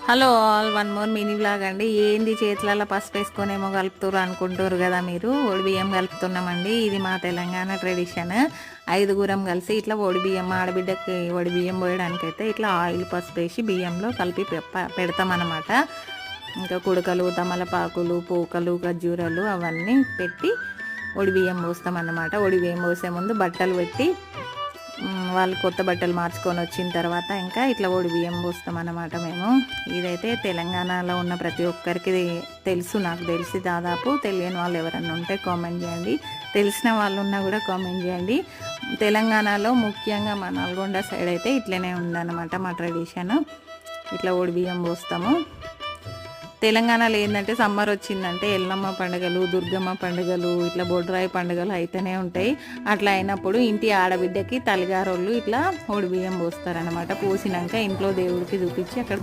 Hello all, one more mini vlog అండి. ఏంది చేతులలో పసుపు వేసుకొనేమో కలుపుతారు అనుకుంటారు కదా మీరు. ఒడి బియ్యం కలుపుతున్నామండి. ఇది మా తెలంగాణ ట్రెడిషన్. 5గురం కలిసి ఇట్లా ఒడి బియ్యం, ఆడబిడ్డకి ఒడి బియ్యం పోయడానికి అయితే ఇట్లా ఆయిల్ పసుపు వేసి బియ్యంలో కలిపి పెడతామన్నమాట. ఇంకా కుడకలు, తమలపాకులు, పూకలు, ఖర్జూరాలు అవన్నీ పెట్టి ఒడి బియ్యం పోస్తామన్నమాట. ఒడి బియ్యం పోసే ముందు బట్టలు పెట్టి వాళ్ళు కొత్త బట్టలు మార్చుకొని వచ్చిన తర్వాత ఇంకా ఇట్లా ఒడి బియ్యం పోస్తాం అన్నమాట మేము. ఇదైతే తెలంగాణలో ఉన్న ప్రతి ఒక్కరికి తెలుసు, నాకు తెలిసి. దాదాపు తెలియని వాళ్ళు ఎవరన్నా ఉంటే కామెంట్ చేయండి, తెలిసిన వాళ్ళు ఉన్నా కూడా కామెంట్ చేయండి. తెలంగాణలో ముఖ్యంగా మా నల్గొండ సైడ్ అయితే ఇట్లనే ఉందన్నమాట మా ట్రెడిషన్. ఇట్లా ఒడి బియ్యం పోస్తాము. తెలంగాణలో ఏంటంటే సమ్మర్ వచ్చిందంటే ఎల్లమ్మ పండుగలు, దుర్గమ్మ పండుగలు, ఇట్లా బొడ్రాయి పండుగలు అయితేనే ఉంటాయి. అట్లా అయినప్పుడు ఇంటి ఆడబిడ్డకి తల్లిగారోళ్ళు ఇట్లా ఒడి బియ్యం పోస్తారనమాట. పోసినాక ఇంట్లో దేవుడికి చూపించి అక్కడ